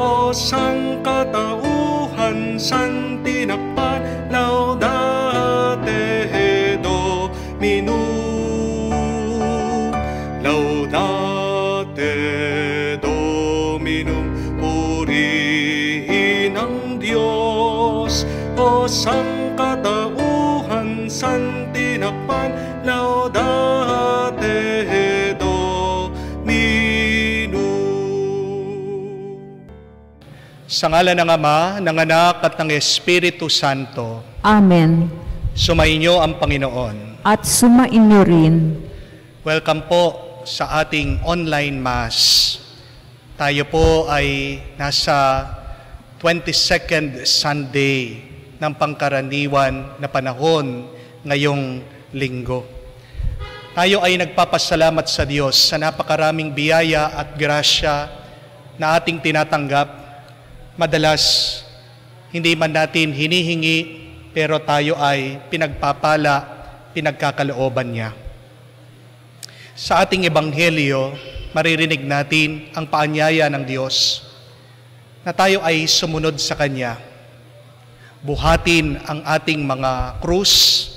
o sangkatauhan san tinakpan, laudate Dominum, laudate Dominum, purihin ang Diyos, o sangkatauhan san tinakpan, laudate Dominum. Sa ngalan ng Ama, ng Anak at ng Espiritu Santo. Amen. Sumainyo ang Panginoon. At sumainyo rin. Welcome po sa ating online Mass. Tayo po ay nasa 22nd Sunday ng pangkaraniwan na panahon ngayong linggo. Tayo ay nagpapasalamat sa Diyos sa napakaraming biyaya at grasya na ating tinatanggap. Madalas, hindi man natin hinihingi, pero tayo ay pinagpapala, pinagkakalooban niya. Sa ating ebanghelyo, maririnig natin ang paanyaya ng Diyos na tayo ay sumunod sa Kanya. Buhatin ang ating mga krus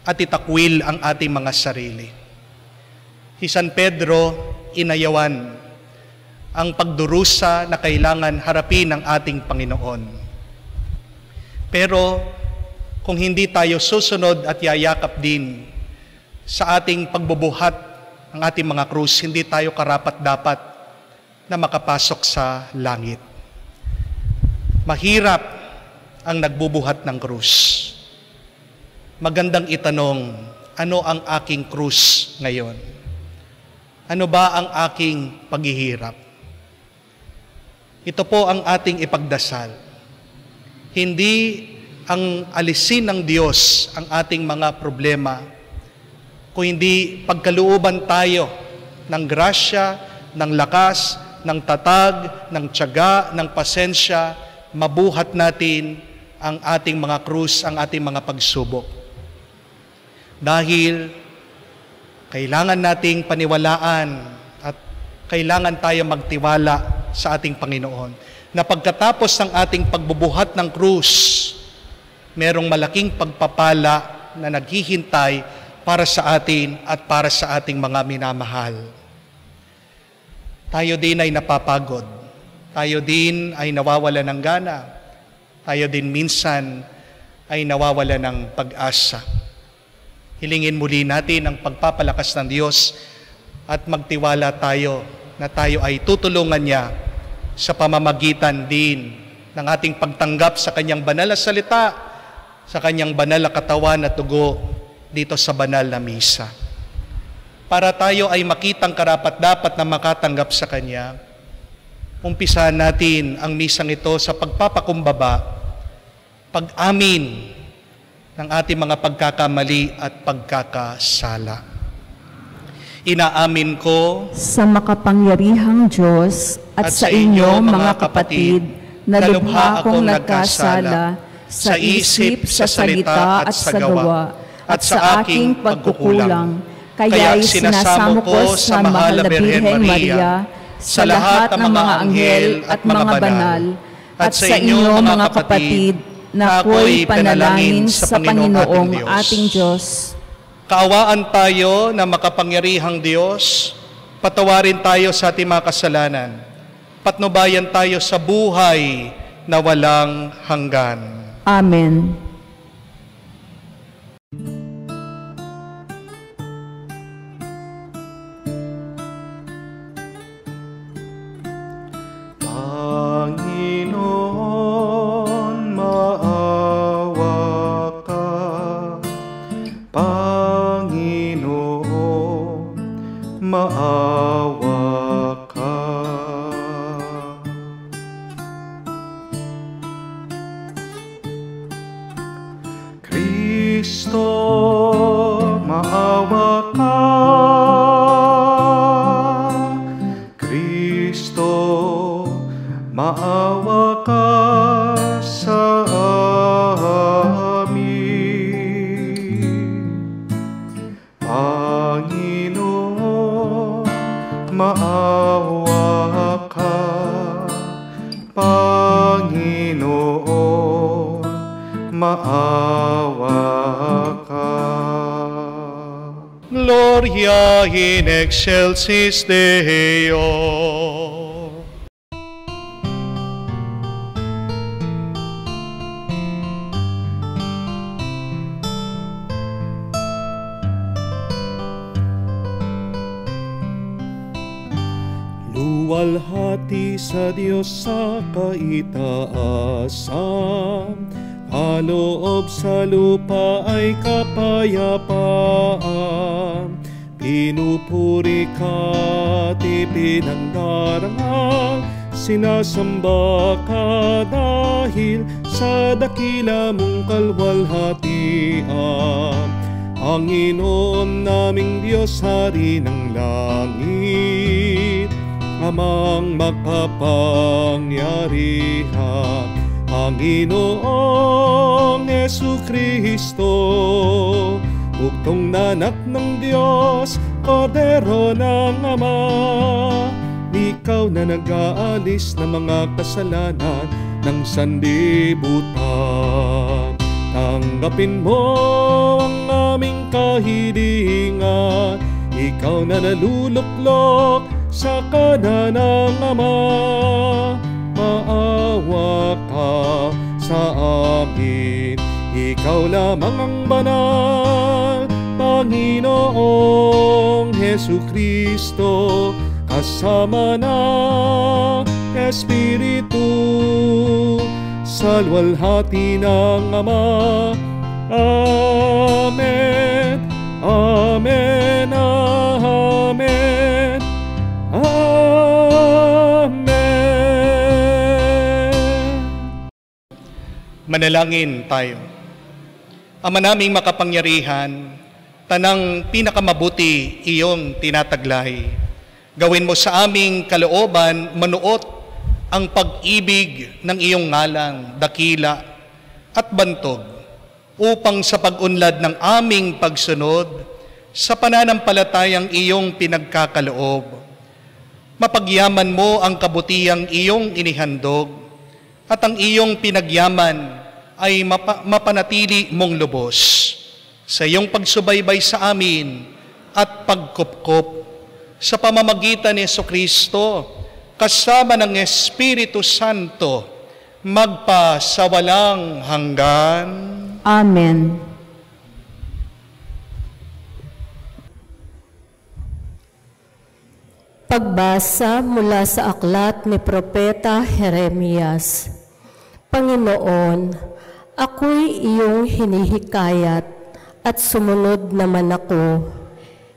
at itakwil ang ating mga sarili. Si San Pedro inayawan ang pagdurusa na kailangan harapin ng ating Panginoon. Pero kung hindi tayo susunod at yayakap din sa ating pagbubuhat ng ating mga krus, hindi tayo karapat-dapat na makapasok sa langit. Mahirap ang nagbubuhat ng krus. Magandang itanong, ano ang aking krus ngayon? Ano ba ang aking paghihirap? Ito po ang ating ipagdasal. Hindi ang alisin ng Diyos ang ating mga problema, kung hindi pagkalooban tayo ng grasya, ng lakas, ng tatag, ng tiyaga, ng pasensya, mabuhat natin ang ating mga krus, ang ating mga pagsubok. Dahil kailangan nating paniwalaan at kailangan tayo magtiwala sa ating Panginoon, na pagkatapos ng ating pagbubuhat ng krus, merong malaking pagpapala na naghihintay para sa atin at para sa ating mga minamahal. Tayo din ay napapagod. Tayo din ay nawawala ng gana. Tayo din minsan ay nawawala ng pag-asa. Hilingin muli natin ang pagpapalakas ng Diyos at magtiwala tayo na tayo ay tutulungan niya sa pamamagitan din ng ating pagtanggap sa Kanyang banal na salita, sa Kanyang banal na katawan at dugo dito sa banal na misa. Para tayo ay makitang karapat-dapat na makatanggap sa Kanya, umpisahan natin ang misang ito sa pagpapakumbaba, pag-amin ng ating mga pagkakamali at pagkakasala. Inaamin ko sa makapangyarihang Diyos at sa inyo mga kapatid, na lubha akong nagkasala sa isip, sa salita at sa gawa, at sa aking pagkukulang. Kaya't sinasamo ko sa mahal na Birhen Maria, sa lahat ng mga anghel at mga banal, at sa inyo mga kapatid, na ako'y panalangin sa Panginoong ating Diyos. Kaawaan tayo na makapangyarihang Diyos, patawarin tayo sa ating mga kasalanan, patnubayan tayo sa buhay na walang hanggan. Amen. Panginoon, maawa ka. Panginoon, maawa ka. Kristo, maawa ka. Kristo, maawa ka sa amin. Panginoon, maawa ka. maawa ka. Gloria in excelsis Deo. Luwalhati sa Diyos sa kaitaasan, kaloob sa lupa ay kapayapaan. Pinupuri ka at ipinangdarangal, sinasamba ka dahil sa dakila mong kalwalhatian. Panginoon naming Diyos, Hari ng langit, Amang makapangyarihan, Panginoong Jesucristo, bugtong na anak ng Diyos, Kordero ng Ama. Ikaw na nag-aalis ng mga kasalanan ng sanlibutan. Tanggapin mo ang aming kahilingan, ikaw na naluluklok sa kanan ng Ama. Maawa ka sa amin, ikaw lamang ang banal, Panginoong Jesucristo, kasama ng Espiritu, sa luwalhati ng Ama. Amen, amen, amen, amen. Manalangin tayo. Ama naming makapangyarihan, tanang pinakamabuti iyong tinataglay. Gawin mo sa aming kalooban manuot ang pag-ibig ng iyong ngalang, dakila at bantog, upang sa pag-unlad ng aming pagsunod sa pananampalatayang iyong pinagkakaloob, mapagyaman mo ang kabutihang iyong inihandog, at ang iyong pinagyaman ay mapanatili mong lubos sa iyong pagsubaybay sa amin at pagkupkop sa pamamagitan ni Jesucristo kasama ng Espiritu Santo magpa sa walang hanggan. Amen. Pagbasa mula sa aklat ni Propeta Jeremias. Panginoon, ako'y iyong hinihikayat at sumunod naman ako.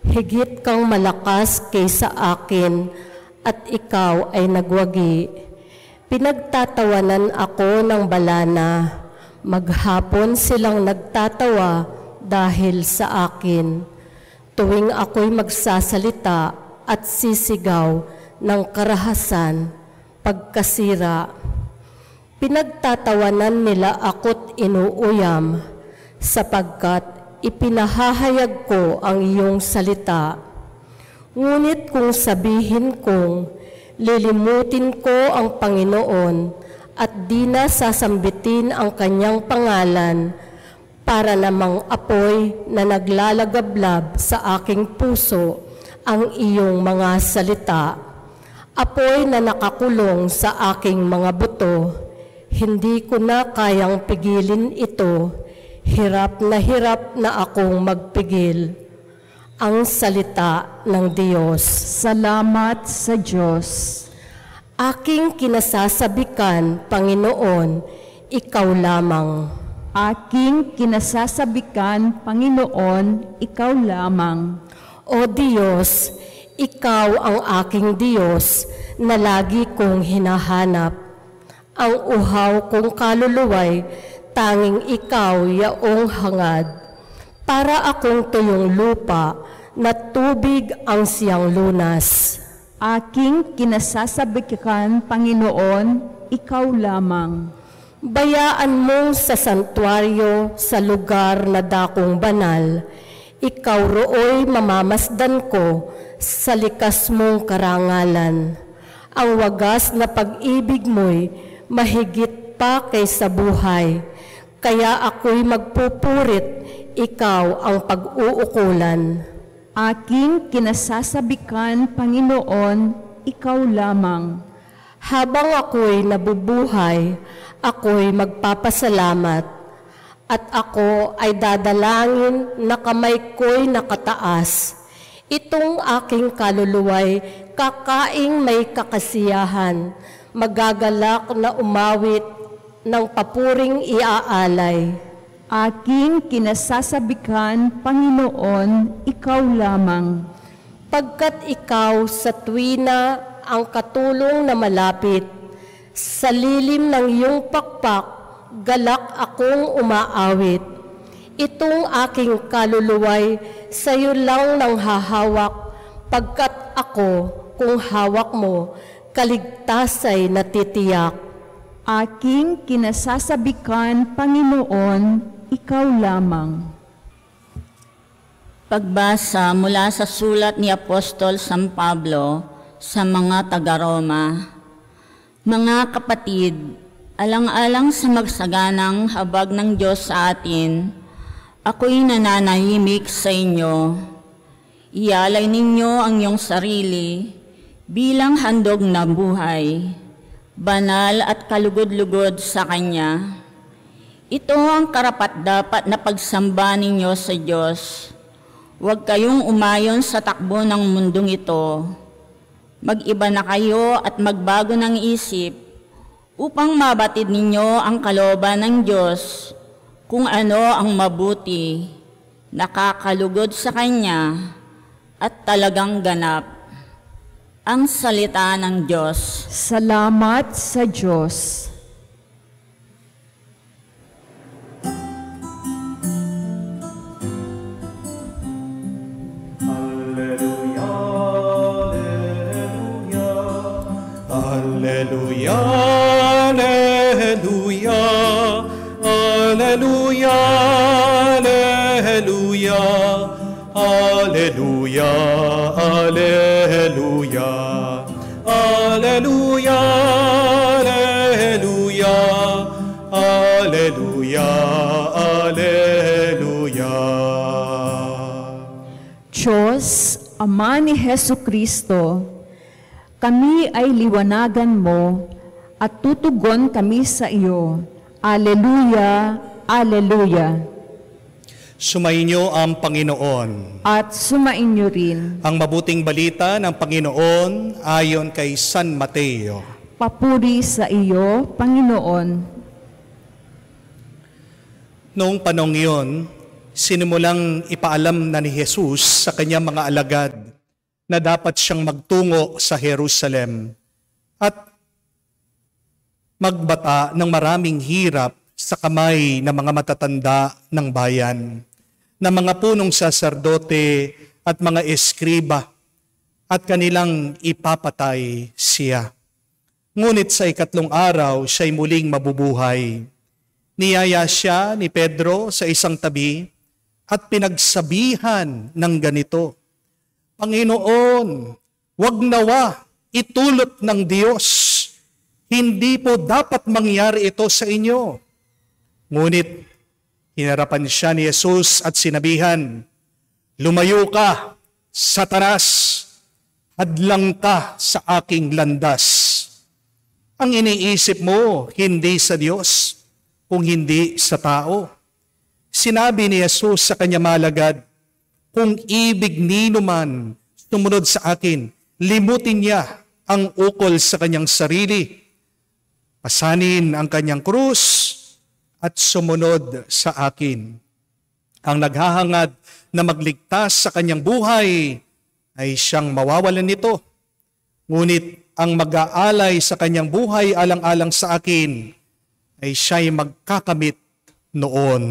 Higit kang malakas kaysa akin at ikaw ay nagwagi. Pinagtatawanan ako ng balana, maghapon silang nagtatawa dahil sa akin. Tuwing ako'y magsasalita at sisigaw ng karahasan, pagkasira, pinagtatawanan nila ako't inuuyam, sapagkat ipinahahayag ko ang iyong salita. Ngunit kung sabihin kong lilimutin ko ang Panginoon at di na sasambitin ang kanyang pangalan, para namang apoy na naglalagablab sa aking puso ang iyong mga salita, apoy na nakakulong sa aking mga buto. Hindi ko na kayang pigilin ito, hirap na akong magpigil. Ang salita ng Diyos. Salamat sa Diyos. Aking kinasasabikan, Panginoon, ikaw lamang. Aking kinasasabikan, Panginoon, ikaw lamang. O Diyos, ikaw ang aking Diyos na lagi kong hinahanap. Ang uhaw kong kaluluway, tanging ikaw yaong hangad. Para akong tuyong lupa na tubig ang siyang lunas. Aking kinasasabikan, Panginoon, ikaw lamang. Bayaan mo sa santuaryo sa lugar na dakong banal. Ikaw rooy mamamasdan ko sa likas mong karangalan. Ang wagas na pag-ibig mo'y mahigit pa kaysa buhay. Kaya ako'y magpupurit, ikaw ang pag-uukulan. Aking kinasasabikan, Panginoon, ikaw lamang. Habang ako'y nabubuhay, ako'y magpapasalamat, at ako ay dadalangin na kamay ko'y nakataas. Itong aking kaluluway, kakaing may kakasiyahan, magagalak na umawit ng papuring iaalay. Aking kinasasabikan, Panginoon, ikaw lamang. Pagkat ikaw sa tuwina ang katulong na malapit, sa lilim ng iyong pakpak, galak akong umaawit. Itong aking kaluluway, sa iyo lang nang hahawak, pagkat ako, kung hawak mo, kaligtasay natitiyak. Aking kinasasabikan, Panginoon, ikaw lamang. Pagbasa mula sa sulat ni Apostol San Pablo sa mga taga-Roma. Mga kapatid, alang-alang sa magsaganang habag ng Diyos sa atin, ako'y nananahimik sa inyo. Ialay ninyo ang iyong sarili bilang handog na buhay, banal at kalugod-lugod sa Kanya. Ito ang karapat-dapat na pagsamba ninyo sa Diyos. Huwag kayong umayon sa takbo ng mundong ito. Mag-iba na kayo at magbago ng isip upang mabatid ninyo ang kalooban ng Diyos, kung ano ang mabuti, nakakalugod sa Kanya, at talagang ganap. Ang salita ng Diyos. Salamat sa Diyos. Alleluia, alleluia, alleluia, alleluia, alleluia, alleluia, alleluia, alleluia, alleluia, alleluia. Diyos, Ama ni Hesukristo, kami ay liwanagan mo at tutugon kami sa iyo. Alleluia, alleluia. Sumainyo ang Panginoon. At sumainyo rin. Ang mabuting balita ng Panginoon ayon kay San Mateo. Papuri sa iyo, Panginoon. Noong panong iyon, sinimulang ipaalam na ni Jesus sa kanyang mga alagad na dapat siyang magtungo sa Jerusalem at magbata ng maraming hirap sa kamay ng mga matatanda ng bayan, ng mga punong saserdote at mga eskriba, at kanilang ipapatay siya. Ngunit sa ikatlong araw, siya'y muling mabubuhay. Niyaya siya ni Pedro sa isang tabi at pinagsabihan ng ganito, Panginoon, wag nawa itulot ng Diyos. Hindi po dapat mangyari ito sa inyo. Ngunit, hinarapan siya ni Jesus at sinabihan, Lumayo ka, Satanas, hadlang ka sa aking landas. Ang iniisip mo, hindi sa Diyos, kung hindi sa tao. Sinabi ni Jesus sa kanya malagad, kung ibig nino man sumunod sa akin, limutin niya ang ukol sa kanyang sarili, pasanin ang kanyang krus, at sumunod sa akin. Ang naghahangad na magligtas sa kanyang buhay ay siyang mawawalan nito. Ngunit ang mag-aalay sa kanyang buhay alang-alang sa akin ay siya'y magkakamit noon.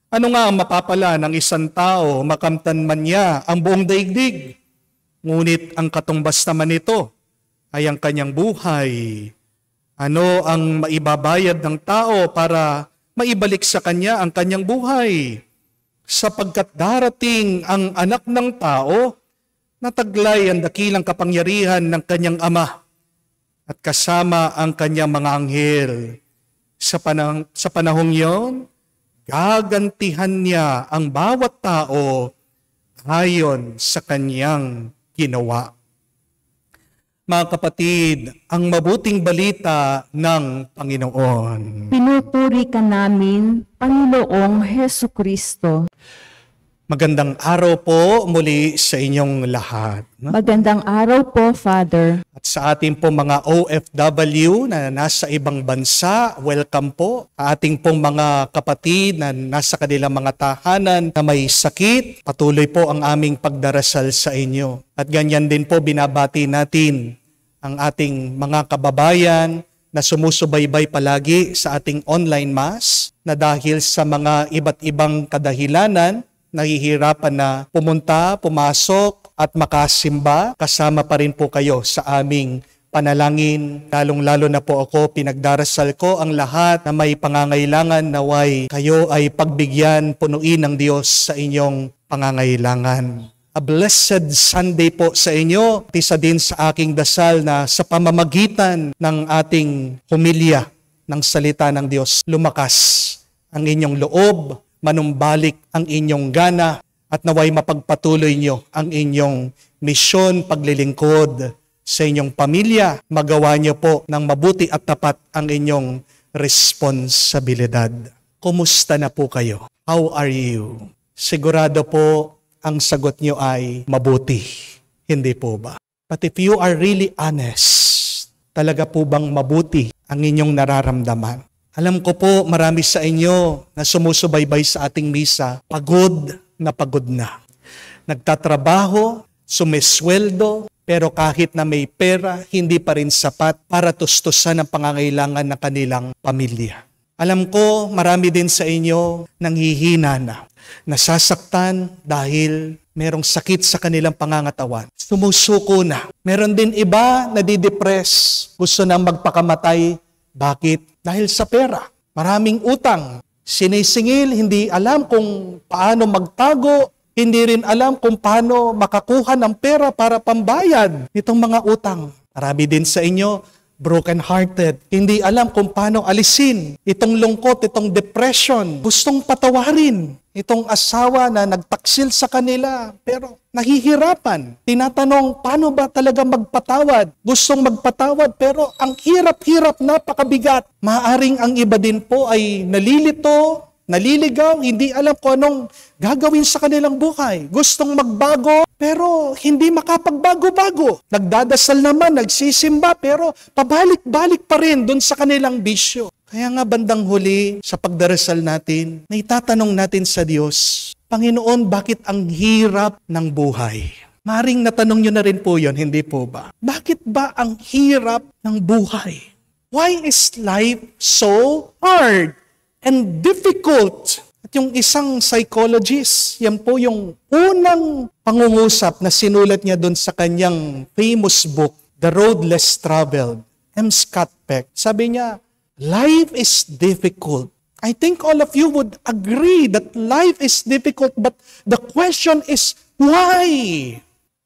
Ano nga ang mapapala ng isang tao makamtan man niya ang buong daigdig? Ngunit ang katumbas naman nito ay ang kanyang buhay. Ano ang maibabayad ng tao para maibalik sa kanya ang kanyang buhay? Sapagkat darating ang anak ng tao na taglay ang dakilang kapangyarihan ng kanyang ama at kasama ang kanyang mga anghel. Sa panahong yon, gagantihan niya ang bawat tao ayon sa kanyang ginawa. Mga kapatid, ang mabuting balita ng Panginoon. Pinupuri ka namin, Panginoong Hesukristo. Magandang araw po muli sa inyong lahat. Magandang araw po, Father. At sa ating pong mga OFW na nasa ibang bansa, welcome po. Ating pong mga kapatid na nasa kanilang mga tahanan na may sakit, patuloy po ang aming pagdarasal sa inyo. At ganyan din po binabati natin ang ating mga kababayan na sumusubaybay palagi sa ating online mass na dahil sa mga iba't ibang kadahilanan, nahihirapan na pumunta, pumasok at makasimba. Kasama pa rin po kayo sa aming panalangin. Lalong-lalo na po ako, pinagdarasal ko ang lahat na may pangangailangan, naway kayo ay pagbigyan, punuin ng Diyos sa inyong pangangailangan. A blessed Sunday po sa inyo. Isa din sa aking dasal na sa pamamagitan ng ating humilya ng salita ng Diyos, lumakas ang inyong loob, manumbalik ang inyong gana at naway mapagpatuloy nyo ang inyong misyon, paglilingkod sa inyong pamilya. Magawa nyo po ng mabuti at tapat ang inyong responsibilidad. Kumusta na po kayo? How are you? Sigurado po ang sagot nyo ay mabuti. Hindi po ba? But if you are really honest, talaga po bang mabuti ang inyong nararamdaman? Alam ko po, marami sa inyo na sumusubaybay sa ating misa, pagod na. Nagtatrabaho, sumisweldo, pero kahit na may pera, hindi pa rin sapat para tustusan ang pangangailangan ng kanilang pamilya. Alam ko, marami din sa inyo nanghihina na, nasasaktan dahil merong sakit sa kanilang pangangatawan. Sumusuko na. Meron din iba na didepress, gusto nang magpakamatay. Bakit? Dahil sa pera. Maraming utang. Sinisingil, hindi alam kung paano magtago, hindi rin alam kung paano makakuha ng pera para pambayad nitong mga utang. Marami din sa inyo, broken-hearted. Hindi alam kung paano alisin itong lungkot, itong depression. Gustong patawarin itong asawa na nagtaksil sa kanila, pero nahihirapan. Tinatanong, paano ba talaga magpatawad? Gustong magpatawad, pero ang hirap-hirap, napakabigat. Maaring ang iba din po ay nalilito, naliligaw, hindi alam kung anong gagawin sa kanilang buhay. Gustong magbago, pero hindi makapagbago-bago. Nagdadasal naman, nagsisimba, pero pabalik-balik pa rin dun sa kanilang bisyo. Kaya nga bandang huli, sa pagdarasal natin, naitatanong natin sa Diyos, Panginoon, bakit ang hirap ng buhay? Maring natanong nyo na rin po yun, hindi po ba? Bakit ba ang hirap ng buhay? Why is life so hard and difficult? At yung isang psychologist, yan po yung unang pangungusap na sinulat niya doon sa kanyang famous book, The Road Less Traveled, M. Scott Peck. Sabi niya, life is difficult. I think all of you would agree that life is difficult, but the question is, why?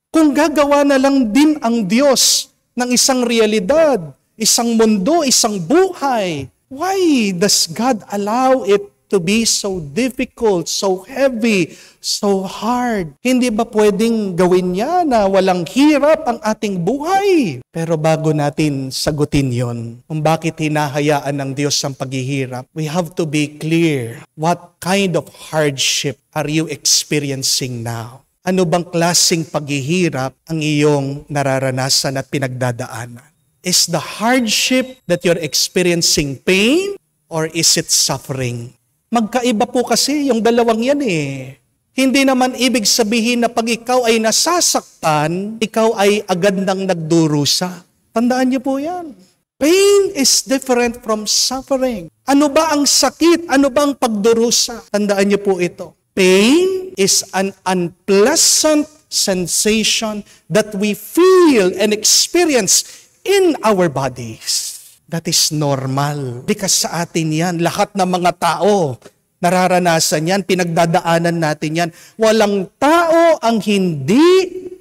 Kung gagawa na lang din ang Diyos ng isang realidad, isang mundo, isang buhay, why does God allow it to be so difficult, so heavy, so hard? Hindi ba pwedeng gawin niya na walang hirap ang ating buhay? Pero bago natin sagutin yon, kung bakit hinahayaan ng Diyos ang paghihirap, we have to be clear. What kind of hardship are you experiencing now? Ano bang klaseng paghihirap ang iyong nararanasan at pinagdadaanan? Is the hardship that you're experiencing pain or is it suffering? Magkaiba po kasi yung dalawang yan eh. Hindi naman ibig sabihin na pag ikaw ay nasasaktan, ikaw ay agad nang nagdurusa. Tandaan niyo po yan. Pain is different from suffering. Ano ba ang sakit? Ano ba ang pagdurusa? Tandaan niyo po ito. Pain is an unpleasant sensation that we feel and experience in our bodies. That is normal. Because sa atin yan, lahat ng mga tao, nararanasan yan, pinagdadaanan natin yan. Walang tao ang hindi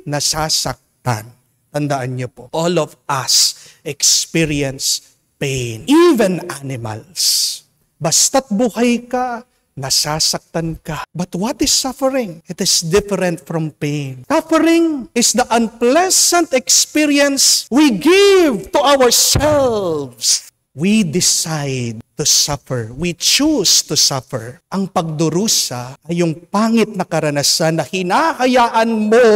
nasasaktan. Tandaan niyo po, all of us experience pain. Even animals. Basta't buhay ka, nasasaktan ka. But what is suffering? It is different from pain. Suffering is the unpleasant experience we give to ourselves. We decide to suffer. We choose to suffer. Ang pagdurusa ay yung pangit na karanasan na hinahayaan mo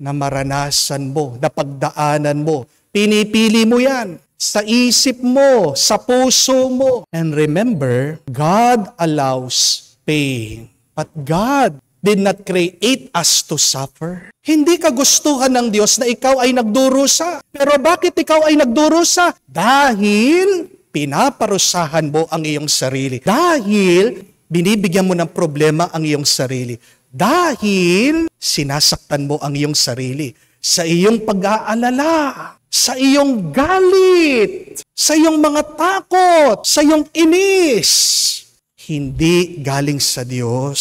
na maranasan mo, na pagdaanan mo. Pinipili mo yan sa isip mo, sa puso mo. And remember, God allows pain. But God did not create us to suffer. Hindi kagustuhan ng Diyos na ikaw ay nagdurusa. Pero bakit ikaw ay nagdurusa? Dahil pinaparusahan mo ang iyong sarili. Dahil binibigyan mo ng problema ang iyong sarili. Dahil sinasaktan mo ang iyong sarili. Sa iyong pag-aalala, sa iyong galit, sa iyong mga takot, sa iyong inis. Hindi galing sa Diyos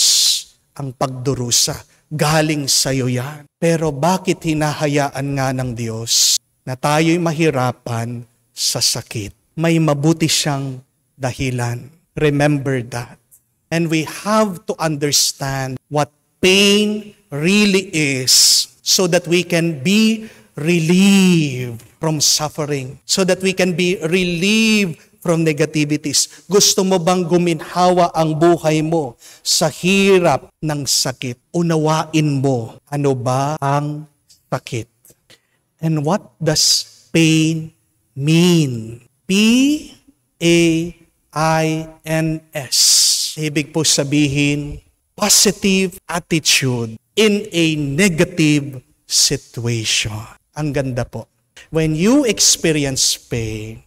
ang pagdurusa. Galing sa iyo yan. Pero bakit hinahayaan nga ng Diyos na tayo'y mahirapan sa sakit? May mabuti siyang dahilan. Remember that. And we have to understand what pain really is so that we can be relieved from suffering, so that we can be relieved from negativities. Gusto mo bang guminhawa ang buhay mo sa hirap ng sakit? Unawain mo, ano ba ang sakit? And what does pain mean? P-A-I-N-S. Ibig po sabihin, positive attitude in a negative situation. Ang ganda po. When you experience pain,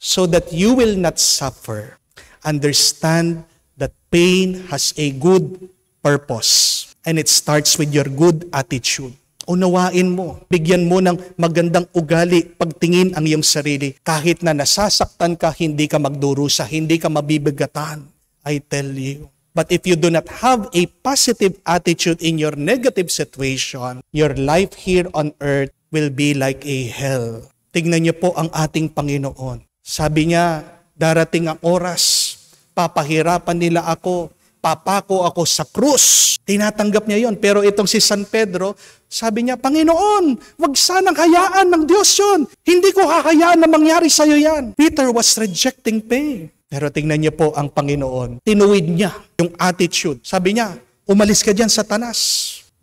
so that you will not suffer, understand that pain has a good purpose. And it starts with your good attitude. Unawain mo. Bigyan mo ng magandang ugali, pagtingin ang iyong sarili. Kahit na nasasaktan ka, hindi ka magdurusa, hindi ka mabibigatan. I tell you. But if you do not have a positive attitude in your negative situation, your life here on earth will be like a hell. Tingnan niyo po ang ating Panginoon. Sabi niya, darating ang oras, papahirapan nila ako, papako ako sa krus. Tinatanggap niya yon. Pero itong si San Pedro, sabi niya, Panginoon, wag sanang hayaan ng Diyos yun. Hindi ko hahayaan na mangyari sa iyo yan. Peter was rejecting pain. Pero tingnan niyo po ang Panginoon. Tinuwid niya yung attitude. Sabi niya, umalis ka dyan, Satanas.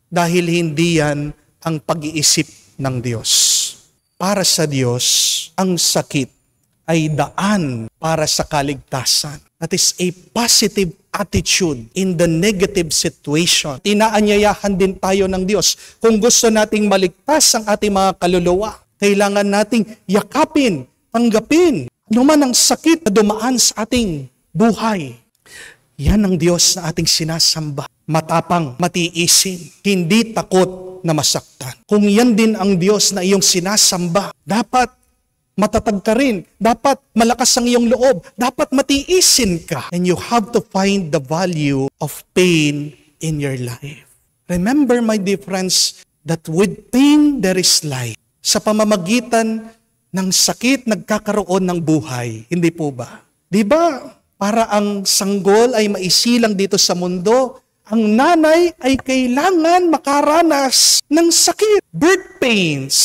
Dahil hindi yan ang pag-iisip ng Diyos. Para sa Diyos, ang sakit ay daan para sa kaligtasan. That is a positive attitude in the negative situation. Inaanyayahan din tayo ng Diyos. Kung gusto nating maligtas ang ating mga kaluluwa, kailangan nating yakapin, tanggapin, ano man ang sakit na dumaan sa ating buhay. Yan ang Diyos na ating sinasamba. Matapang, matiisin, hindi takot na masaktan. Kung yan din ang Diyos na iyong sinasamba, dapat matatag ka rin. Dapat malakas ang iyong loob. Dapat matiisin ka. And you have to find the value of pain in your life. Remember, my dear friends, that with pain there is life. Sa pamamagitan ng sakit, nagkakaroon ng buhay. Hindi po ba? Di ba? Para ang sanggol ay maisilang dito sa mundo, ang nanay ay kailangan makaranas ng sakit. Birth pains.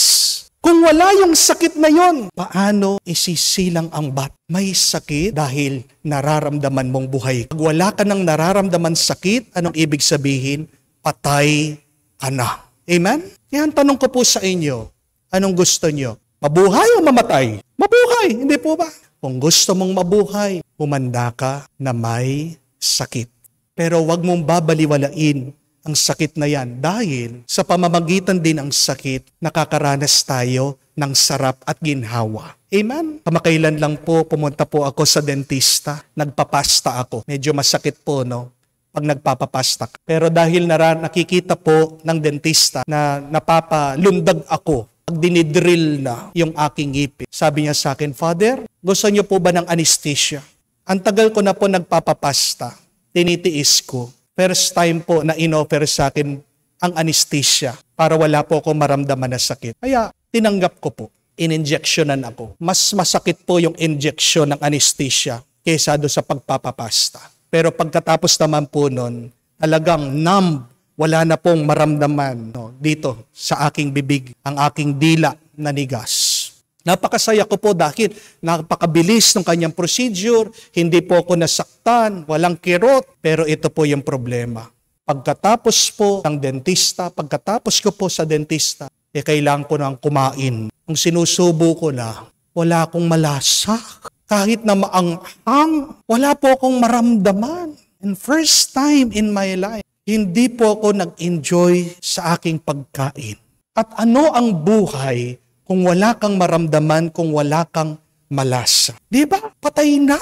Kung wala yung sakit na yon, paano isisilang ang bat? May sakit dahil nararamdaman mong buhay. Pag wala ka ng nararamdaman sakit, anong ibig sabihin? Patay ka na. Amen? Yan, tanong ko po sa inyo. Anong gusto nyo? Mabuhay o mamatay? Mabuhay, hindi po ba? Kung gusto mong mabuhay, humanda ka na may sakit. Pero wag mong babaliwalain ang sakit na yan dahil sa pamamagitan din ng sakit, nakakaranas tayo ng sarap at ginhawa. Amen? Kamakailan lang po, pumunta po ako sa dentista. Nagpapasta ako. Medyo masakit po, no? Pag nagpapapasta. Pero dahil nakikita po ng dentista na napapalundag ako, pag dinidrill na yung aking ngipin. Sabi niya sa akin, Father, gusto niyo po ba ng anesthesia? Ang tagal ko na po nagpapapasta. Tinitiis ko. First time po na inoffer sa akin ang anesthesia para wala po akong maramdaman na sakit. Kaya tinanggap ko po. in-injectionan ako. Mas masakit po yung injection ng anesthesia kaysa doon sa pagpapapasta. Pero pagkatapos naman po nun, talagang numb, wala na pong maramdaman dito sa aking bibig, ang aking dila nanigas. Napakasaya ko po dahil napakabilis ng kanyang procedure, hindi po ako nasaktan, walang kirot, pero ito po yung problema. Pagkatapos po ng dentista, pagkatapos ko po sa dentista, kailangan ko nang kumain. Ang sinusubo ko na, wala akong malasa. Kahit na maanghang, wala po akong maramdaman. And first time in my life, hindi po ako nag-enjoy sa aking pagkain. At ano ang buhay kung wala kang maramdaman, kung wala kang malasa? Di ba? Patay na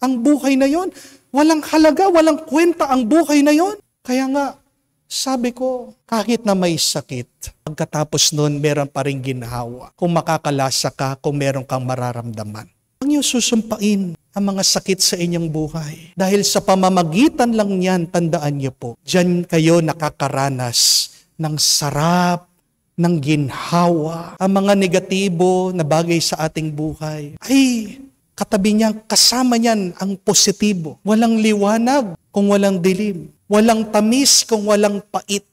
ang buhay na yon. Walang halaga, walang kwenta ang buhay na yon. Kaya nga, sabi ko, kahit na may sakit, pagkatapos nun, meron pa rin ginhawa. Kung makakalasa ka, kung meron kang mararamdaman. Ang iyong susumpain ang mga sakit sa inyong buhay. Dahil sa pamamagitan lang yan, tandaan niyo po, diyan kayo nakakaranas ng sarap, ng ginhawa. Ang mga negatibo na bagay sa ating buhay ay katabi niyan, kasama niyan ang positibo. Walang liwanag kung walang dilim. Walang tamis kung walang pait.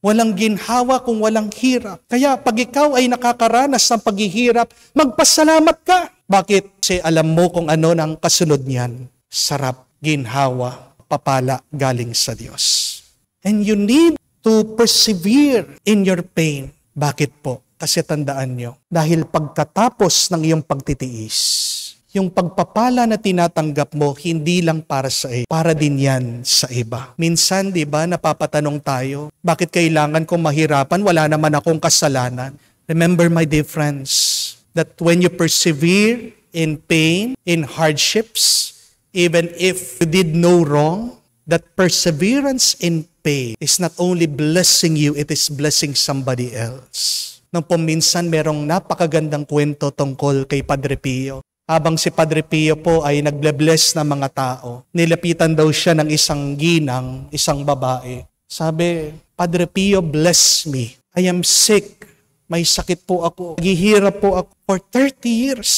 Walang ginhawa kung walang hirap. Kaya pag ikaw ay nakakaranas ng paghihirap, magpasalamat ka. Bakit? Kasi alam mo kung ano ng kasunod niyan. Sarap, ginhawa, papala galing sa Diyos. And you need to persevere in your pain. Bakit po? Kasi tandaan nyo, dahil pagkatapos ng iyong pagtitiis, yung pagpapala na tinatanggap mo, hindi lang para sa iyo, para din yan sa iba. Minsan, di ba, napapatanong tayo, bakit kailangan kong mahirapan? Wala naman akong kasalanan. Remember, my dear friends, that when you persevere in pain, in hardships, even if you did no wrong, that perseverance in pain is not only blessing you, it is blessing somebody else. Nung paminsan, merong napakagandang kwento tungkol kay Padre Pio. Habang si Padre Pio po ay nagle-bless ng mga tao, nilapitan daw siya ng isang ginang, isang babae. Sabi, Padre Pio, bless me. I am sick. May sakit po ako. Naghihirap po ako for 30 years.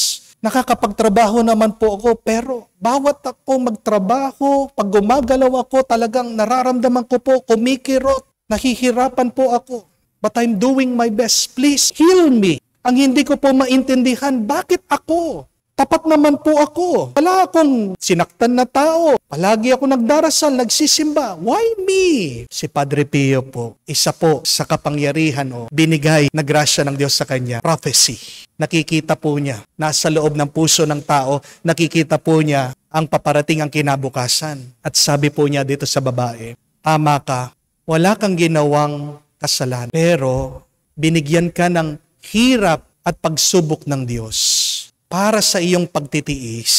Nakakapagtrabaho naman po ako, pero bawat ako magtrabaho, pag gumagalaw ako, talagang nararamdaman ko po, kumikirot, nahihirapan po ako. But I'm doing my best. Please heal me. Ang hindi ko po maintindihan, bakit ako? Tapat naman po ako. Wala akong sinaktan na tao. Palagi ako nagdarasal, nagsisimba. Why me? Si Padre Pio po, isa po sa kapangyarihan o binigay na grasya ng Diyos sa kanya, prophecy. Nakikita po niya, nasa loob ng puso ng tao, nakikita po niya ang paparating ang kinabukasan. At sabi po niya dito sa babae, tama ka, wala kang ginawang kasalanan, pero binigyan ka ng hirap at pagsubok ng Diyos. Para sa iyong pagtitiis,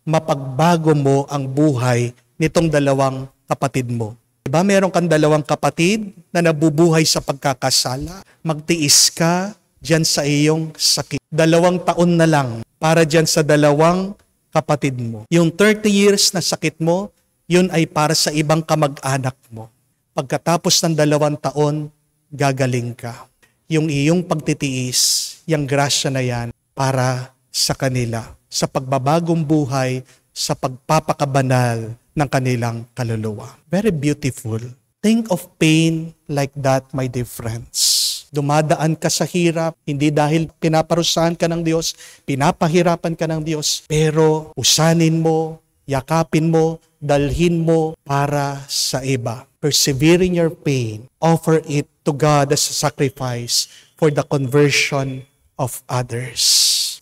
mapagbago mo ang buhay nitong dalawang kapatid mo. Diba meron kang dalawang kapatid na nabubuhay sa pagkakasala? Magtiis ka dyan sa iyong sakit. 2 taon na lang para dyan sa dalawang kapatid mo. Yung 30 years na sakit mo, yun ay para sa ibang kamag-anak mo. Pagkatapos ng 2 taon, gagaling ka. Yung iyong pagtitiis, yung grasya na yan, para sa kanila, sa pagbabagong buhay, sa pagpapakabanal ng kanilang kaluluwa. Very beautiful. Think of pain like that, my dear friends. Dumadaan ka sa hirap, hindi dahil pinaparusahan ka ng Diyos, pinapahirapan ka ng Diyos, pero usanin mo, yakapin mo, dalhin mo para sa iba. Persevere in your pain. Offer it to God as a sacrifice for the conversion of others.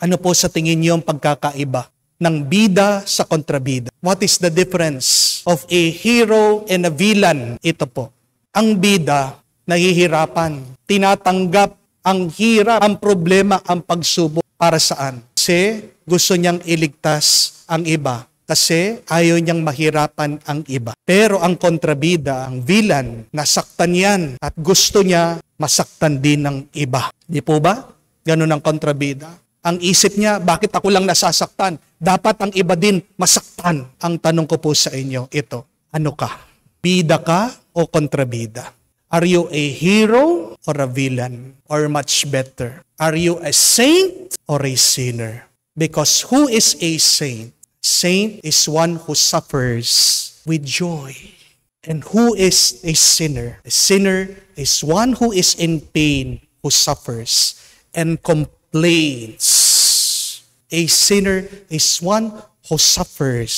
Ano po sa tingin niyo ang pagkakaiba ng bida sa kontrabida? What is the difference of a hero and a villain? Ito po. Ang bida, nahihirapan. Tinatanggap ang hirap, ang problema, ang pagsubok. Para saan? Kasi gusto niyang iligtas ang iba. Kasi ayaw niyang mahirapan ang iba. Pero ang kontrabida, ang villain, nasaktan yan at gusto niya masaktan din ng iba. Di po ba? Ganun ang kontrabida. Ang isip niya, bakit ako lang nasasaktan? Dapat ang iba din masaktan. Ang tanong ko po sa inyo, ito, ano ka? Bida ka o kontrabida? Are you a hero or a villain? Or much better, are you a saint or a sinner? Because who is a saint? Saint is one who suffers with joy. And who is a sinner? A sinner is one who is in pain, who suffers and complains. A sinner is one who suffers,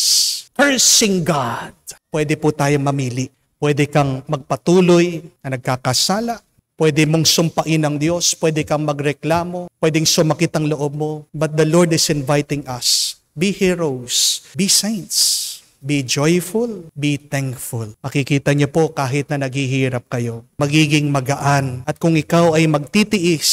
cursing God. Pwede po tayong mamili. Pwede kang magpatuloy na nagkakasala. Pwede mong sumpain ang Diyos. Pwede kang magreklamo. Pwedeng sumakit ang loob mo. But the Lord is inviting us. Be heroes. Be saints. Be joyful. Be thankful. Makikita niyo po kahit na naghihirap kayo, magiging magaan. At kung ikaw ay magtitiis,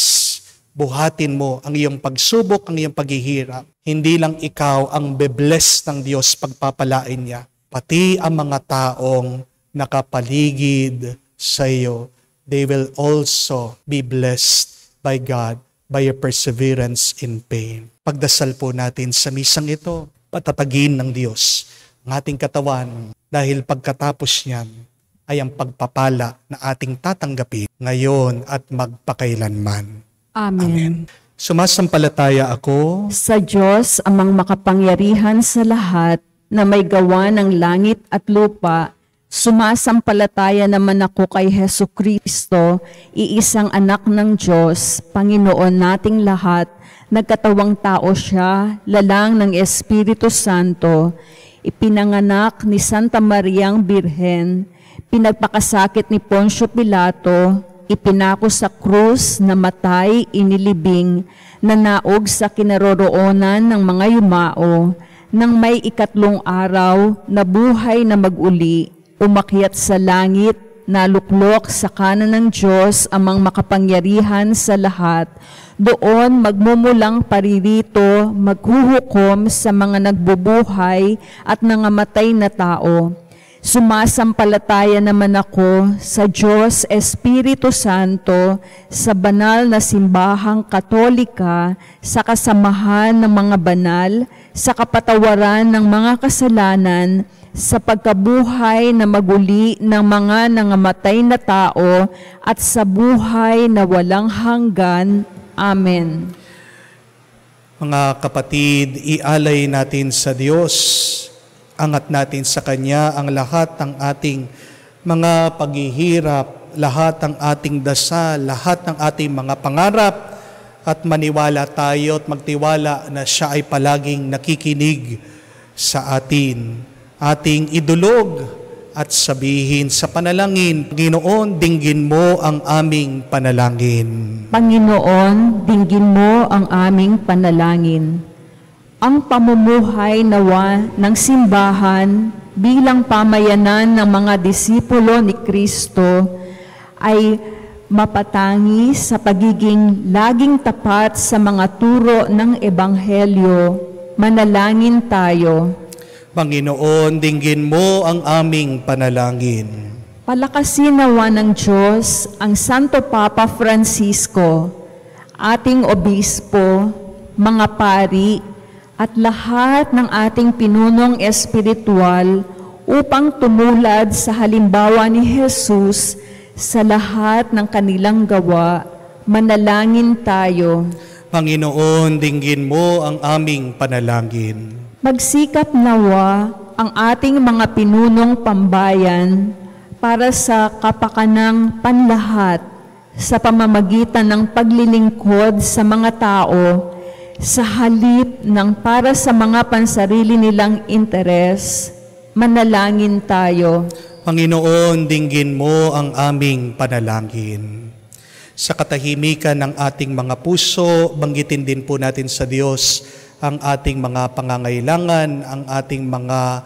buhatin mo ang iyong pagsubok, ang iyong paghihirap. Hindi lang ikaw ang be-bless ng Diyos pagpapalain niya. Pati ang mga taong nakapaligid sa iyo, they will also be blessed by God by your perseverance in pain. Pagdasal po natin sa misang ito, patatagin ng Diyos ang ating katawan dahil pagkatapos niyan ay ang pagpapala na ating tatanggapin ngayon at magpakailanman. Amen. Sumasampalataya ako Sa Diyos, amang makapangyarihan sa lahat, na may gawa ng langit at lupa. Sumasampalataya naman ako kay Hesu Kristo, iisang anak ng Diyos, Panginoon nating lahat. Nagkatawang tao siya, lalang ng Espiritu Santo, ipinanganak ni Santa Mariang Birhen, pinagpakasakit ni Poncio Pilato, ipinako sa krus, namatay, inilibing, nanaog sa kinaroroonan ng mga yumao, nang may ikatlong araw, nabuhay na mag-uli, umakyat sa langit, naluklok sa kanan ng Diyos amang makapangyarihan sa lahat. Doon magmumulang paririto, maghuhukom sa mga nagbubuhay at nangamatay na tao. Sumasampalataya naman ako sa Diyos Espiritu Santo, sa banal na simbahang Katolika, sa kasamahan ng mga banal, sa kapatawaran ng mga kasalanan, sa pagkabuhay na maguli ng mga nangamatay na tao, at sa buhay na walang hanggan. Amen. Mga kapatid, ialay natin sa Diyos, angat natin sa Kanya ang lahat ng ating mga paghihirap, lahat ng ating dasal, lahat ng ating mga pangarap, at maniwala tayo at magtiwala na Siya ay palaging nakikinig sa atin. Ating idulog at sabihin sa panalangin, Panginoon, dinggin mo ang aming panalangin. Panginoon, dinggin mo ang aming panalangin. Ang pamumuhay nawa ng simbahan bilang pamayanan ng mga disipulo ni Kristo ay mapatangi sa pagiging laging tapat sa mga turo ng Ebanghelyo. Manalangin tayo. Panginoon, dinggin mo ang aming panalangin. Palakasin nawa ng Diyos ang Santo Papa Francisco, ating obispo, mga pari, at lahat ng ating pinunong espiritual upang tumulad sa halimbawa ni Jesus sa lahat ng kanilang gawa. Manalangin tayo. Panginoon, dinggin mo ang aming panalangin. Magsikap nawa ang ating mga pinunong pambayan para sa kapakanang panlahat sa pamamagitan ng paglilingkod sa mga tao sa halip ng para sa mga pansarili nilang interes. Manalangin tayo. Panginoon, dinggin mo ang aming panalangin. Sa katahimikan ng ating mga puso, banggitin din po natin sa Diyos ang ating mga pangangailangan, ang ating mga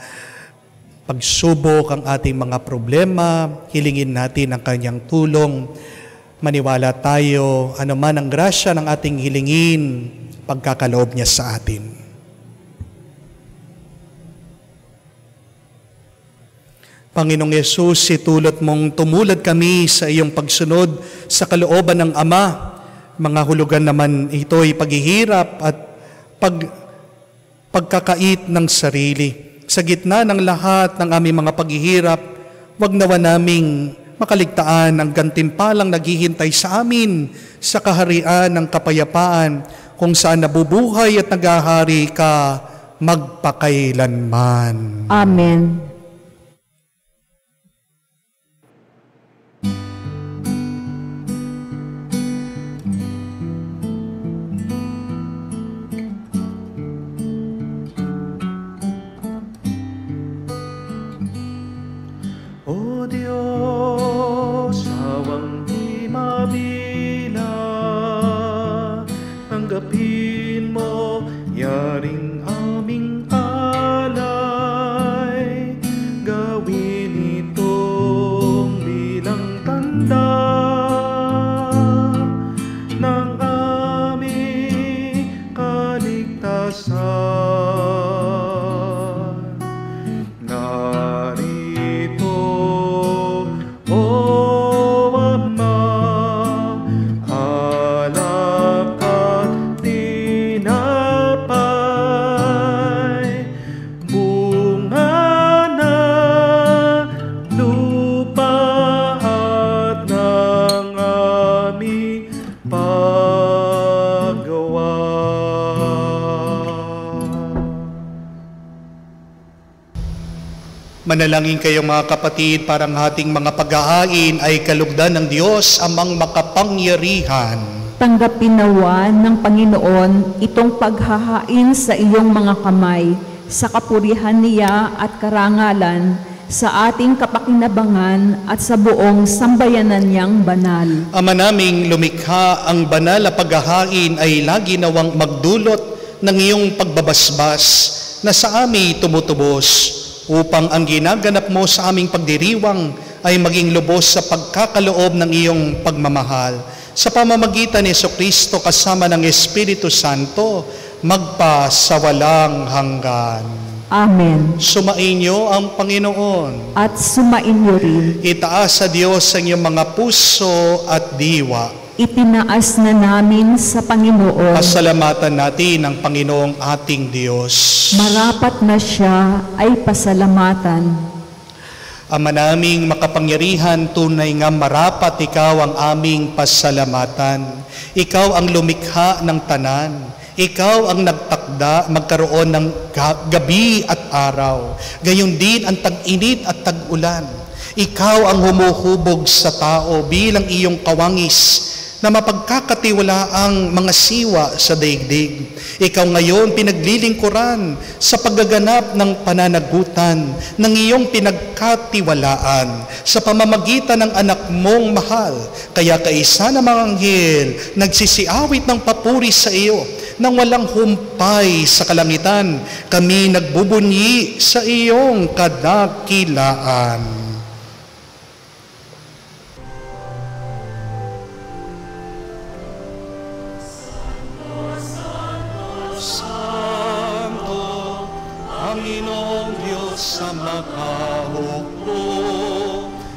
pagsubok, ang ating mga problema. Hilingin natin ang Kanyang tulong. Maniwala tayo, anuman ang grasya ng ating hilingin, pagkakaloob niya sa atin. Panginoong Yesus, itulot mong tumulad kami sa iyong pagsunod sa kalooban ng Ama. Mga hulugan naman ito ay paghihirap at pagkakait ng sarili. Sa gitna ng lahat ng aming mga paghihirap, wag nawa naming makaligtaan ang gantimpalang naghihintay sa amin sa kaharian ng kapayapaan, kung saan nabubuhay at naghahari ka magpakailanman. Amen. O Diyos, sawang di mabilang, tanggapin mo yaring aming alay, gawin itong bilang tanda ng aming kaligtasan. Manalangin kayo mga kapatid, para ang ating mga paghahain ay kalugdan ng Diyos amang makapangyarihan. Tanggapin nawa ng Panginoon itong paghahain sa iyong mga kamay, sa kapurihan niya at karangalan, sa ating kapakinabangan at sa buong sambayanan niyang banal. Ama naming lumikha, ang banal na paghahain ay lagi nawang magdulot ng iyong pagbabasbas na sa amin tumutubos, upang ang ginaganap mo sa aming pagdiriwang ay maging lubos sa pagkakaloob ng iyong pagmamahal. Sa pamamagitan ni Jesucristo kasama ng Espiritu Santo, magpa sa walang hanggan. Amen. Sumainyo ang Panginoon. At sumainyo rin. Itaas sa Diyos ang iyong mga puso at diwa. Itinaas na namin sa Panginoon. Pasalamatan natin ang Panginoong ating Diyos. Marapat na siya ay pasalamatan. Ama naming makapangyarihan, tunay nga marapat ikaw ang aming pasalamatan. Ikaw ang lumikha ng tanan. Ikaw ang nagtakda magkaroon ng gabi at araw. Gayon din ang tag-init at tag-ulan. Ikaw ang humuhubog sa tao bilang iyong kawangis na mapagkakatiwala ang mga siwa sa daigdig. Ikaw ngayon pinaglilingkuran sa paggaganap ng pananagutan ng iyong pinagkatiwalaan sa pamamagitan ng anak mong mahal. Kaya kaisa ng mga anghel nagsisiawit ng papuri sa iyo nang walang humpay sa kalangitan. Kami nagbubunyi sa iyong kadakilaan. Panginoong Diyos sa makahukbo,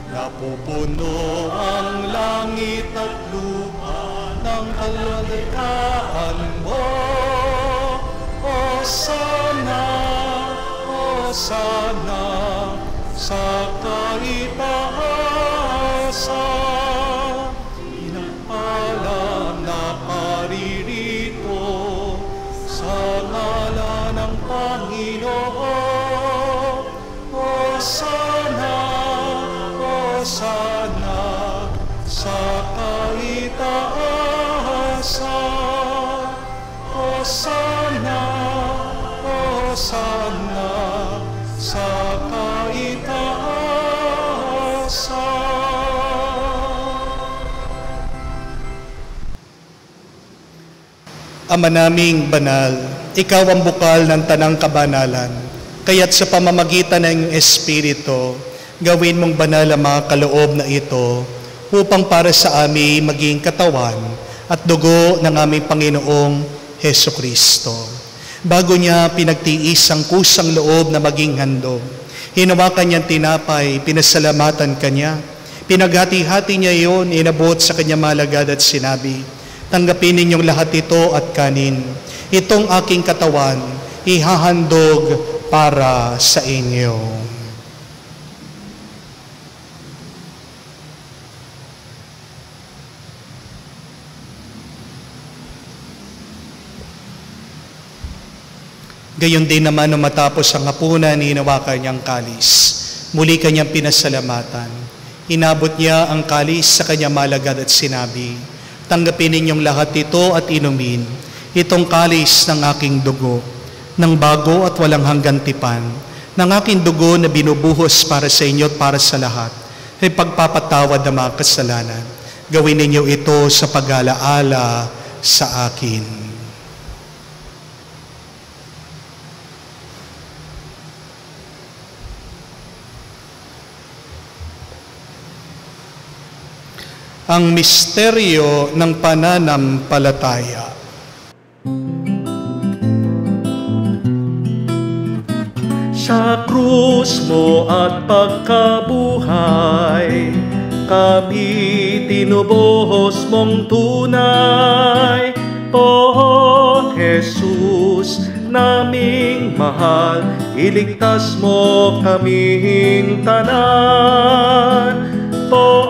napupuno ang langit at lupa ng kalulikaan mo. Hosana, Hosana, sa kaitaasan, pinagpala na paririto sa ngalan ng Panginoon. Hosana, Hosana, sa kaitaasan. Hosana, Hosana, sa kaitaasan. Ama naming banal, ikaw ang bukal ng tanang kabanalan, kaya't sa pamamagitan ng Espiritu, gawin mong banal ang mga kaloob na ito, upang para sa amin maging katawan at dugo ng aming Panginoong Hesukristo. Bago niya pinagtiis ang kusang loob na maging handog, hinawakan niyang tinapay, pinasalamatan kanya, pinaghati-hati niya iyon, inabot sa kanyang malagad at sinabi, tanggapin ninyong lahat ito at kanin. Itong aking katawan, ihahandog para sa inyo. Gayon din naman nung matapos ang hapunan, hinawakan niyang kalis. Muli kanyang pinasalamatan. Inabot niya ang kalis sa kanyang malagad at sinabi, "Tanggapin ninyong lahat ito at inumin. Itong kalis ng aking dugo, ng bago at walang hanggang tipan, ng aking dugo na binubuhos para sa inyo at para sa lahat, ay pagpapatawad ng mga kasalanan. Gawin ninyo ito sa pag-alaala sa akin." Ang misteryo ng pananampalataya. Sa krus mo at pagkabuhay, kami tinubuhos mong tunay. O Jesus, naming mahal, iligtas mo kaming tanan. O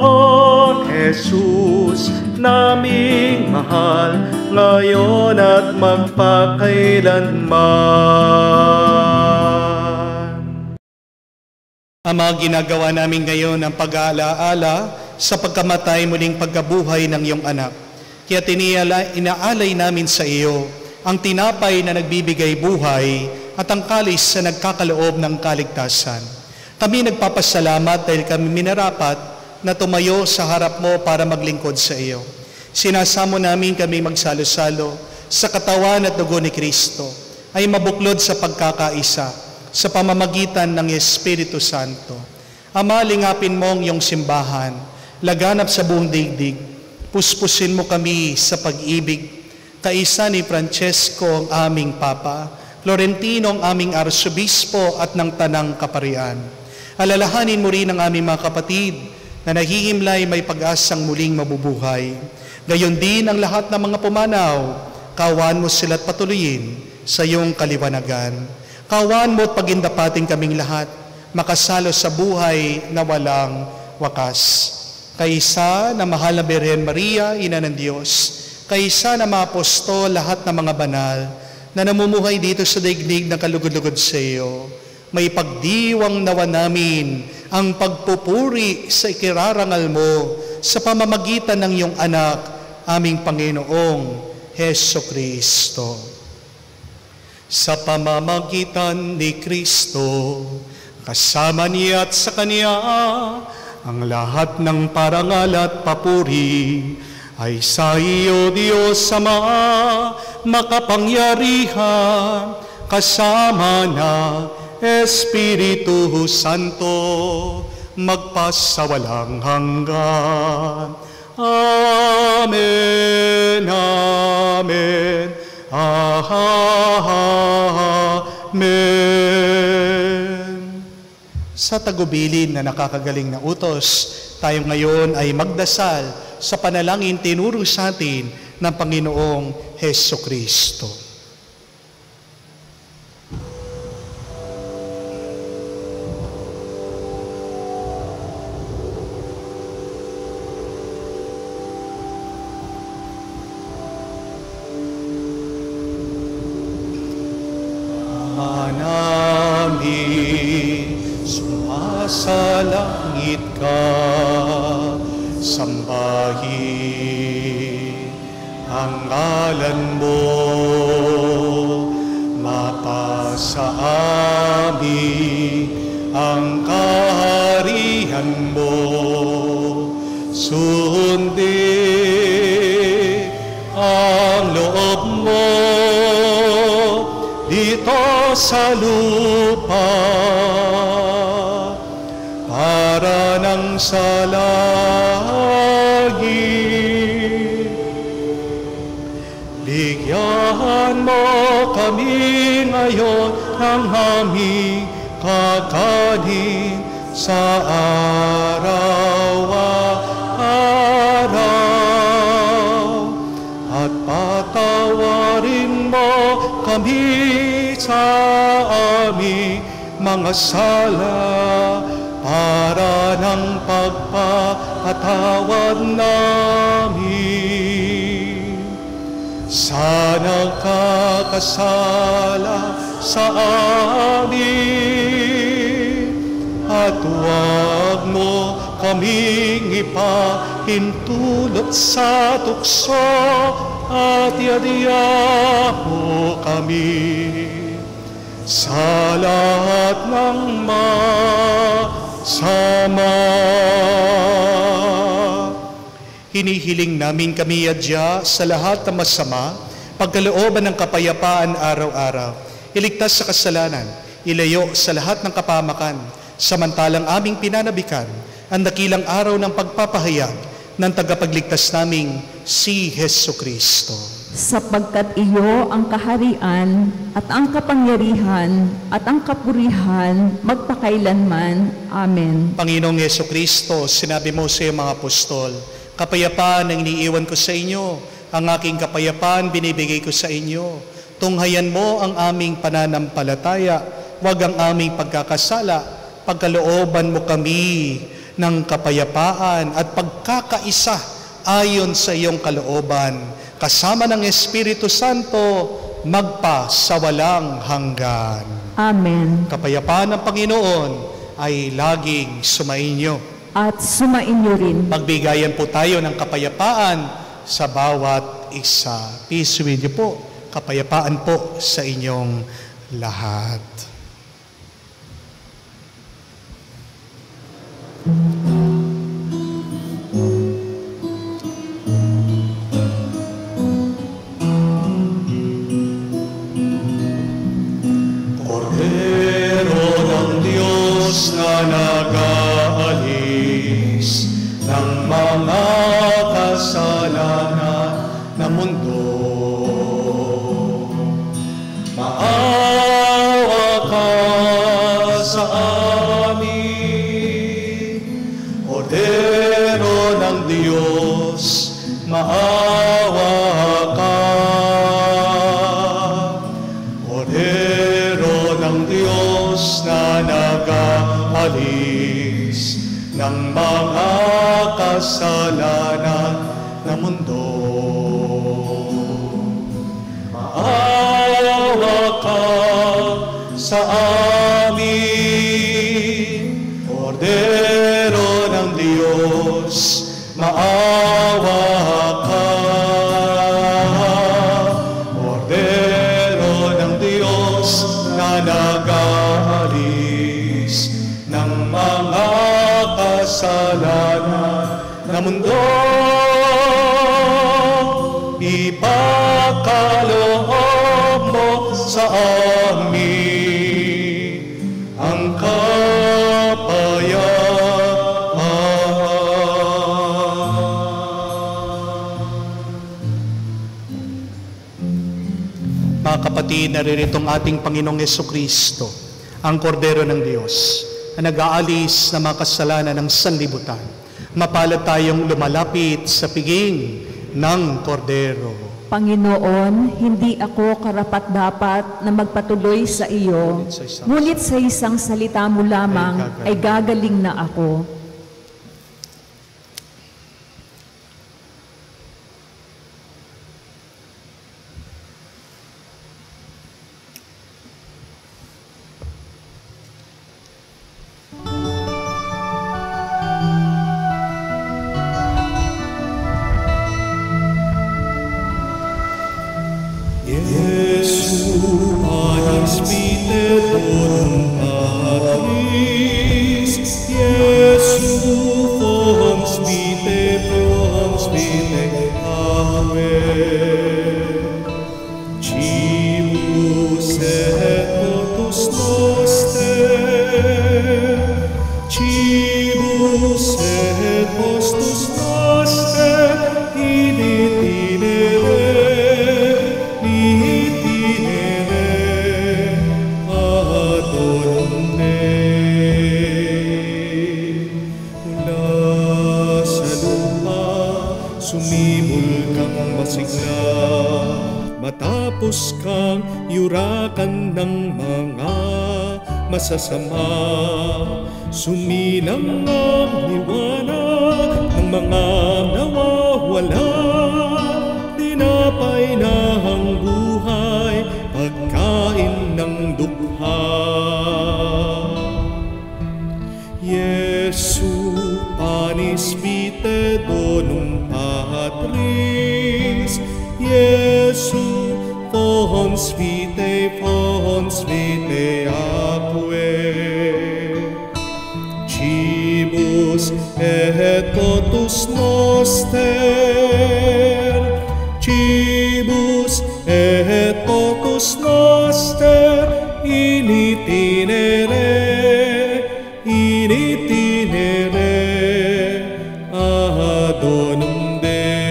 Jesus, naming mahal, ngayon at magpakailanman. Ama, ginagawa namin ngayon ang pag-aalaala sa pagkamatay muling pagkabuhay ng iyong anak. Kaya inaalay namin sa iyo ang tinapay na nagbibigay buhay at ang kalis na nagkakaloob ng kaligtasan. Kami nagpapasalamat dahil kami minarapat na tumayo sa harap mo para maglingkod sa iyo. Sinasamo namin kami magsalo-salo sa katawan at dugo ni Kristo ay mabuklod sa pagkakaisa sa pamamagitan ng Espiritu Santo. Ama, lingapin mo ang iyong simbahan, laganap sa buong daigdig. Puspusin mo kami sa pag-ibig. Kaisa ni Francesco ang aming Papa, Florentino ang aming Arsobispo at ng Tanang Kaparian. Alalahanin mo rin ang aming mga kapatid na nahihimlay may pag-asang muling mabubuhay. Gayon din ang lahat ng mga pumanaw, kawan mo sila't patuloyin sa iyong kaliwanagan. Kawan mo at pagindapating kaming lahat, makasalo sa buhay na walang wakas. Kaisa na mahal na Birhen Maria, Ina ng Diyos, kaisa na mga apostol, lahat ng mga banal, na namumuhay dito sa daigdig na kalugod-lugod sa iyo, may pagdiwang nawa namin ang pagpupuri sa ikirarangal mo sa pamamagitan ng iyong anak, aming Panginoong Hesukristo. Sa pamamagitan ni Kristo, kasama niya at sa Kanya, ang lahat ng parangal at papuri ay sa iyo, Diyos Ama, makapangyarihan, kasama na Espiritu Santo, magpasawalang hanggan. Amen, amen, amen. Sa tagubilin na nakakagaling na utos, tayo ngayon ay magdasal sa panalangin tinuro sa atin ng Panginoong Hesukristo. Sa langit ka, sambahin ang ngalan mo, mapasa amin ang kaharian mo, sundin ang loob mo dito sa lupa para nang sa langit. Bigyan mo kami ngayon ng aming kakanin sa araw-araw, at patawarin mo kami sa aming mga sala, para ng pagpapatawad namin sa nagkakasala nagkakasala sa amin. At huwag mo kaming ipahintulot sa tukso, at iadya mo kami sa lahat ng masama. Hinihiling namin kami adya sa lahat ng masama, pagkalooban ng kapayapaan araw-araw, iligtas sa kasalanan, ilayo sa lahat ng kapahamakan, samantalang aming pinanabikan ang dakilang araw ng pagpapahayag ng tagapagligtas naming si Hesukristo. Sapagkat iyo ang kaharian at ang kapangyarihan at ang kapurihan magpakailanman. Amen. Panginoong Hesukristo, sinabi mo sa iyong mga apostol, kapayapaan ang iniiwan ko sa inyo, ang aking kapayapaan binibigay ko sa inyo. Tunghayan mo ang aming pananampalataya, wag ang aming pagkakasala, pagkalooban mo kami ng kapayapaan at pagkakaisa ayon sa iyong kalooban, kasama ng Espiritu Santo, magpa sa walang hanggan. Amen. Kapayapaan ng Panginoon ay laging sumainyo. At sumainyo rin. Magbigayan po tayo ng kapayapaan sa bawat isa. Peace with you po. Kapayapaan po sa inyong lahat. Kordero ng Diyos na nag-aalis ng mga kasalanan ng mundo, maawa ka sa amin. Kordero ng Diyos, maawa ka. Kordero ng Diyos na nag-aalis ng mga kasalanan ng mundo, maawa ka sa amin. Kordero ng Diyos, maawa ka. Kordero ng Diyos na nag-aalis ng mga kasalanan ng mundo, ipakaloob mo sa amin ang Mga kapatid, naririto ang ating Panginoong Hesukristo, ang Kordero ng Diyos, na nag-aalis ng mga kasalanan ng sanlibutan. Mapalad tayong lumalapit sa piging ng Kordero. Panginoon, hindi ako karapat-dapat na magpatuloy sa iyo, ngunit sa isang salita mo lamang ay gagaling na ako. Sumibol kang masigla, matapos kang yurakan ng mga masasama. Sumilang ang liwanag ng mga nawawala, tinapay na ang buhay Cibus vitae fons vitae aquae, Cibus et totus noster, Cibus et totus noster, in itinere adonum Dei.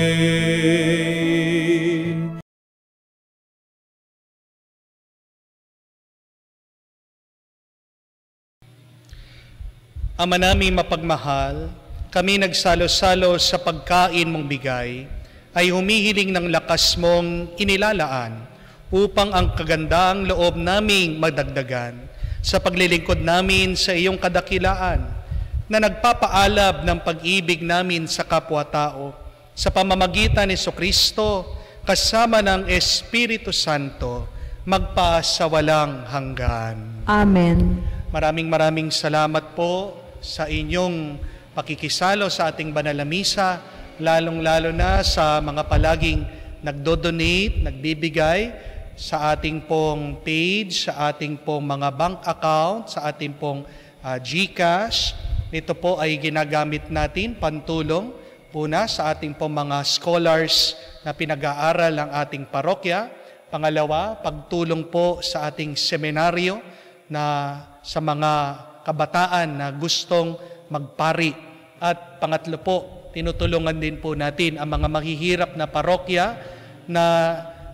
Ama naming mapagmahal, kami nagsalo-salo sa pagkain mong bigay, ay humihiling ng lakas mong inilalaan upang ang kagandaang loob naming madagdagan sa paglilingkod namin sa iyong kadakilaan na nagpapaalab ng pag-ibig namin sa kapwa-tao sa pamamagitan ni Jesucristo kasama ng Espiritu Santo magpasawalang hanggan. Amen. Maraming salamat po sa inyong pakikisalo sa ating banal na misa, lalong-lalo na sa mga palaging nagdo-donate, nagbibigay sa ating pong page, sa ating pong mga bank account, sa ating pong GCash. Ito po ay ginagamit natin pantulong una sa ating pong mga scholars na pinag-aaral ng ating parokya. Pangalawa, pagtulong po sa ating seminaryo na sa mga kabataan na gustong magpari. At pangatlo po, tinutulungan din po natin ang mga mahihirap na parokya na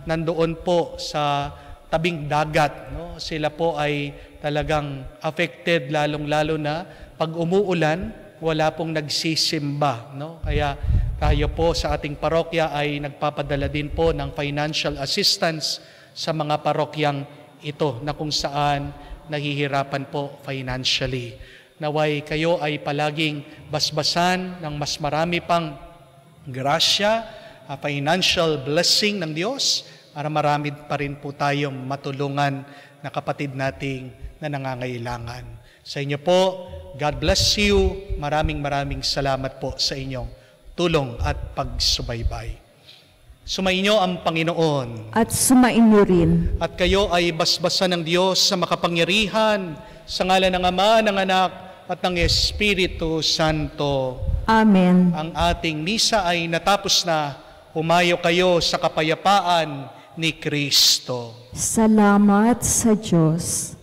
nandoon po sa tabing dagat. No? Sila po ay talagang affected lalong-lalo na pag umuulan, wala pong nagsisimba. No? Kaya tayo po sa ating parokya ay nagpapadala din po ng financial assistance sa mga parokyang ito na kung saan nahihirapan po financially. Naway kayo ay palaging basbasan ng mas marami pang grasya, financial blessing ng Diyos para marami pa rin po tayong matulungan na kapatid nating na nangangailangan. Sa inyo po, God bless you. Maraming salamat po sa inyong tulong at pagsubaybay. Sumainyo ang Panginoon. At sumainyo rin. At kayo ay basbasan ng Diyos sa makapangyarihan, sa ngalan ng Ama, ng Anak, at ng Espiritu Santo. Amen. Ang ating misa ay natapos na. Humayo kayo sa kapayapaan ni Kristo. Salamat sa Diyos.